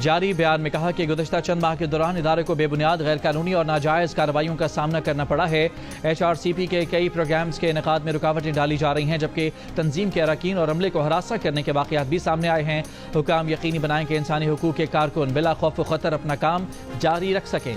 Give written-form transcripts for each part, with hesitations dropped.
جاری بیان میں کہا کہ گزشتہ چند ماہ کے دوران ادارے کو بے بنیاد غیر قانونی اور ناجائز کارروائیوں کا سامنا کرنا پڑا ہے۔ HRCP کے کئی پروگرامز کے انعقاد میں رکاوٹیں ڈالی جا رہی ہیں، جبکہ تنظیم کے اراکین اور عملے کو ہراساں کرنے کے واقعات بھی سامنے آئے ہیں۔ حکام یقینی بنائیں کہ انسانی حقوق کے کارکن بلا خوف و خطر اپنا کام جاری رکھ سکیں۔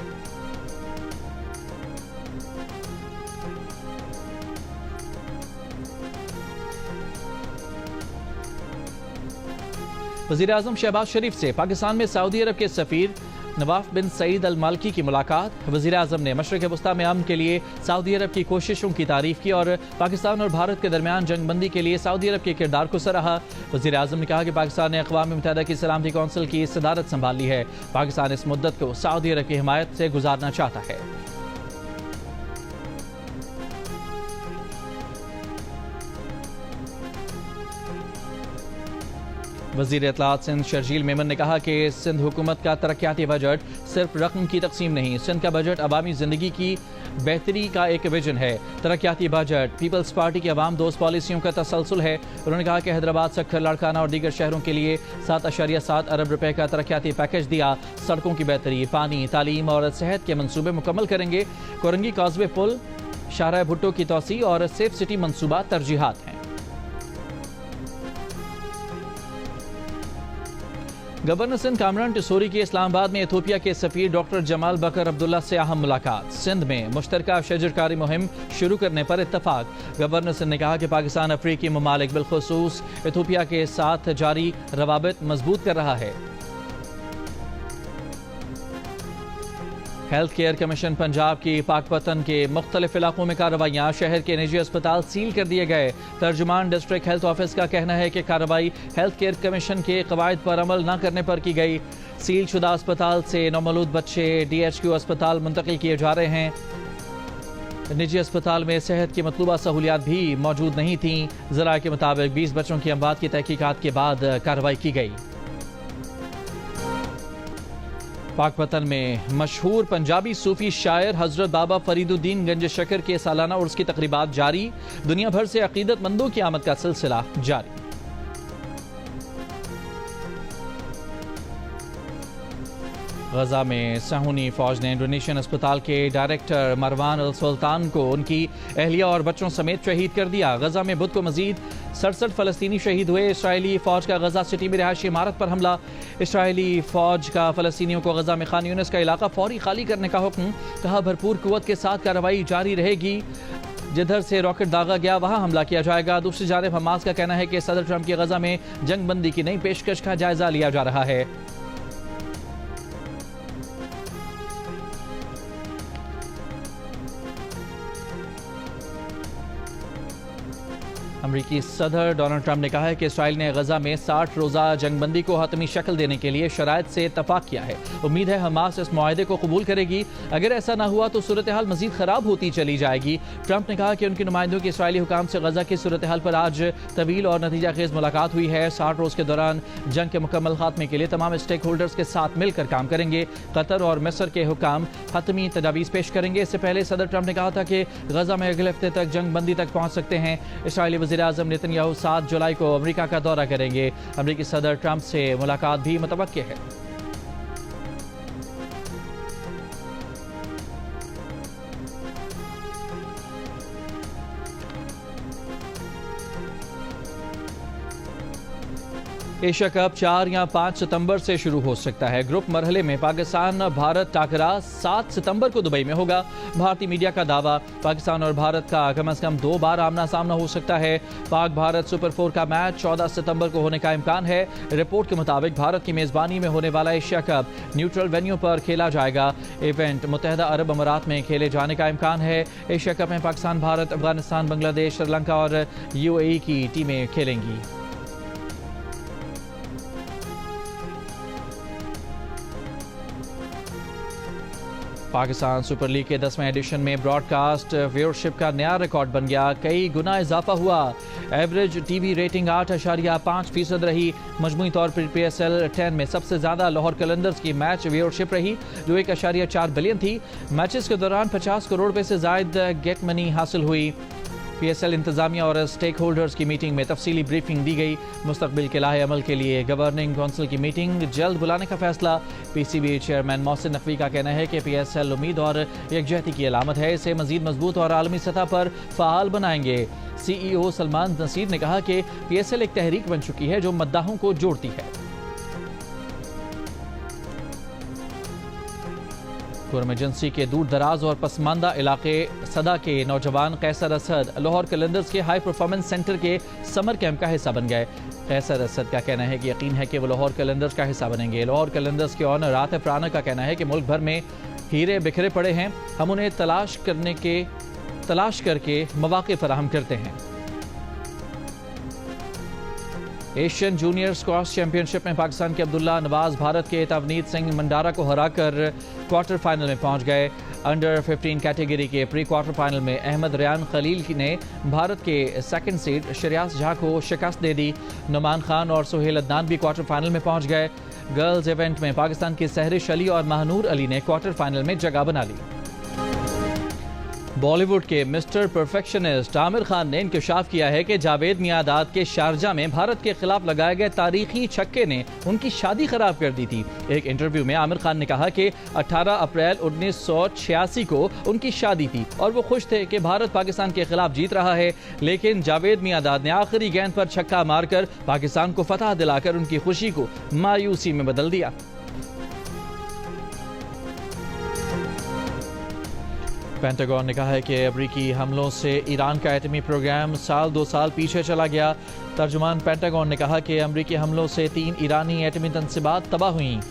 وزیراعظم شہباز شریف سے پاکستان میں سعودی عرب کے سفیر نواف بن سعید المالکی کی ملاقات۔ وزیراعظم نے مشرق وسطیٰ میں امن کے لیے سعودی عرب کی کوششوں کی تعریف کی اور پاکستان اور بھارت کے درمیان جنگ بندی کے لیے سعودی عرب کے کردار کو سراہا۔ وزیراعظم نے کہا کہ پاکستان نے اقوام متحدہ کی سلامتی کونسل کی صدارت سنبھال لی ہے۔ پاکستان اس مدت کو سعودی عرب کی حمایت سے گزارنا چاہتا ہے۔ وزیر اطلاعات سندھ شرجیل میمن نے کہا کہ سندھ حکومت کا ترقیاتی بجٹ صرف رقم کی تقسیم نہیں، سندھ کا بجٹ عوامی زندگی کی بہتری کا ایک ویژن ہے۔ ترقیاتی بجٹ پیپلز پارٹی کی عوام دوست پالیسیوں کا تسلسل ہے۔ انہوں نے کہا کہ حیدرآباد، سکھر، لاڑکانہ اور دیگر شہروں کے لیے 7.7 ارب روپے کا ترقیاتی پیکج دیا۔ سڑکوں کی بہتری، پانی، تعلیم اور صحت کے منصوبے مکمل کریں گے۔ کورنگی کازوے پل، شاہراہ بھٹو کی توسیع اور سیف سٹی منصوبہ ترجیحات ہیں۔ گورنر سندھ کامران ٹسوری کی اسلام آباد میں ایتھوپیا کے سفیر ڈاکٹر جمال بکر عبداللہ سے اہم ملاقات۔ سندھ میں مشترکہ شجرکاری مہم شروع کرنے پر اتفاق۔ گورنر سندھ نے کہا کہ پاکستان افریقی ممالک بالخصوص ایتھوپیا کے ساتھ جاری روابط مضبوط کر رہا ہے۔ ہیلتھ کیئر کمیشن پنجاب کی پاکپتن کے مختلف علاقوں میں کارروائیاں، شہر کے نجی اسپتال سیل کر دیے گئے۔ ترجمان ڈسٹرکٹ ہیلتھ آفس کا کہنا ہے کہ کارروائی ہیلتھ کیئر کمیشن کے قواعد پر عمل نہ کرنے پر کی گئی۔ سیل شدہ اسپتال سے نومولود بچے DHQ اسپتال منتقل کیے جا رہے ہیں۔ نجی اسپتال میں صحت کی مطلوبہ سہولیات بھی موجود نہیں تھیں۔ ذرائع کے مطابق 20 بچوں کی اموات کی تحقیقات کے بعد کارروائی کی گئی۔ پاکپتن میں مشہور پنجابی صوفی شاعر حضرت بابا فرید الدین گنج شکر کے سالانہ عرس کی تقریبات جاری۔ دنیا بھر سے عقیدت مندوں کی آمد کا سلسلہ جاری۔ غزہ میں صہیونی فوج نے انڈونیشین اسپتال کے ڈائریکٹر مروان السلطان کو ان کی اہلیہ اور بچوں سمیت شہید کر دیا۔ غزہ میں بدھ کو مزید 67 فلسطینی شہید ہوئے۔ اسرائیلی فوج کا غزہ سٹی میں رہائشی عمارت پر حملہ۔ اسرائیلی فوج کا فلسطینیوں کو غزہ میں خان یونس کا علاقہ فوری خالی کرنے کا حکم۔ کہا بھرپور قوت کے ساتھ کارروائی جاری رہے گی، جدھر سے راکٹ داغا گیا وہاں حملہ کیا جائے گا۔ دوسری جانب حماس کا کہنا ہے کہ صدر ٹرمپ کی غزہ میں جنگ بندی کی نئی پیشکش کا جائزہ لیا جا رہا ہے۔ امریکی صدر ڈونلڈ ٹرمپ نے کہا ہے کہ اسرائیل نے غزہ میں 60 روزہ جنگ بندی کو حتمی شکل دینے کے لیے شرائط سے اتفاق کیا ہے۔ امید ہے حماس اس معاہدے کو قبول کرے گی۔ اگر ایسا نہ ہوا تو صورتحال مزید خراب ہوتی چلی جائے گی۔ ٹرمپ نے کہا کہ ان کے نمائندوں کی اسرائیلی حکام سے غزہ کی صورتحال پر آج طویل اور نتیجہ خیز ملاقات ہوئی ہے۔ 60 روز کے دوران جنگ کے مکمل خاتمے کے لیے تمام اسٹیک ہولڈرز کے ساتھ مل کر کام کریں گے۔ قطر اور مصر کے حکام حتمی تجاویز پیش کریں گے۔ اس سے پہلے صدر ٹرمپ نے کہا تھا کہ غزہ میں اگلے ہفتے تک جنگ بندی تک پہنچ سکتے ہیں۔ اسرائیلی وزیر اعظم نیتن 7 جولائی کو امریکہ کا دورہ کریں گے۔ امریکی صدر ٹرمپ سے ملاقات بھی متوقع ہے۔ ایشیا کپ 4 یا 5 ستمبر سے شروع ہو سکتا ہے۔ گروپ مرحلے میں پاکستان بھارت ٹاکرا 7 ستمبر کو دبئی میں ہوگا۔ بھارتی میڈیا کا دعویٰ پاکستان اور بھارت کا کم از کم 2 بار آمنا سامنا ہو سکتا ہے۔ پاک بھارت سپر 4 کا میچ 14 ستمبر کو ہونے کا امکان ہے۔ رپورٹ کے مطابق بھارت کی میزبانی میں ہونے والا ایشیا کپ نیوٹرل وینیو پر کھیلا جائے گا۔ ایونٹ متحدہ عرب امارات میں کھیلے جانے کا امکان ہے۔ ایشیا کپ میں پاکستان، بھارت، افغانستان، بنگلہ دیش، سری لنکا اور UAE کی ٹیمیں کھیلیں گی۔ پاکستان سپر لیگ کے 10ویں ایڈیشن میں براڈ کاسٹ ویورشپ کا نیا ریکارڈ بن گیا، کئی گنا اضافہ ہوا۔ ایوریج ٹی وی ریٹنگ 8.5% رہی۔ مجموعی طور پر PSL 10 میں سب سے زیادہ لاہور قلندرز کی میچ ویورشپ رہی جو 1.4 بلین تھی۔ میچز کے دوران 50 کروڑ روپے سے زائد گیٹ منی حاصل ہوئی۔ PSL انتظامیہ اور اسٹیک ہولڈرز کی میٹنگ میں تفصیلی بریفنگ دی گئی. مستقبل کے لائحہ عمل کے لیے گورننگ کونسل کی میٹنگ جلد بلانے کا فیصلہ. PCB چیئرمین محسن نقوی کا کہنا ہے کہ PSL امید اور یکجہتی کی علامت ہے, اسے مزید مضبوط اور عالمی سطح پر فعال بنائیں گے. CEO سلمان نصیر نے کہا کہ PSL ایک تحریک بن چکی ہے جو مداحوں کو جوڑتی ہے. ایمرجنسی کے دور دراز اور پسماندہ علاقے صدا کے نوجوان قیصر اسد لاہور قلندرز کے ہائی پرفارمنس سینٹر کے سمر کیمپ کا حصہ بن گئے. قیصر اسد کا کہنا ہے کہ یقین ہے کہ وہ لاہور قلندرز کا حصہ بنیں گے. لاہور قلندرز کے آنر عاطف رانا کا کہنا ہے کہ ملک بھر میں ہیرے بکھرے پڑے ہیں, ہم انہیں تلاش کر کے مواقع فراہم کرتے ہیں. ایشین جونیئر اسکواش چیمپئن شپ میں پاکستان کے عبداللہ نواز بھارت کے تونیت سنگھ منڈارا کو ہرا کر کوارٹر فائنل میں پہنچ گئے. انڈر 15 کیٹیگری کے پری کوارٹر فائنل میں احمد ریان خلیل نے بھارت کے سیکنڈ سیڈ شریاس جھا کو شکست دے دی. نعمان خان اور سہیل عدنان بھی کوارٹر فائنل میں پہنچ گئے. گرلز ایونٹ میں پاکستان کی سہرش علی اور مہنور علی نے کوارٹر فائنل میں جگہ بنا لی. بالی ووڈ کے مسٹر پرفیکشنسٹ عامر خان نے انکشاف کیا ہے کہ جاوید میاں کے شارجہ میں بھارت کے خلاف لگائے گئے تاریخی چھکے نے ان کی شادی خراب کر دی تھی. ایک انٹرویو میں عامر خان نے کہا کہ 18 اپریل 1986 کو ان کی شادی تھی اور وہ خوش تھے کہ بھارت پاکستان کے خلاف جیت رہا ہے, لیکن جاوید میاں نے آخری گیند پر چھکا مار کر پاکستان کو فتح دلا کر ان کی خوشی کو مایوسی میں بدل دیا. پینٹاگون نے کہا ہے کہ امریکی حملوں سے ایران کا ایٹمی پروگرام دو سال پیچھے چلا گیا. ترجمان پینٹاگون نے کہا کہ امریکی حملوں سے 3 ایرانی ایٹمی تنصیبات تباہ ہوئیں.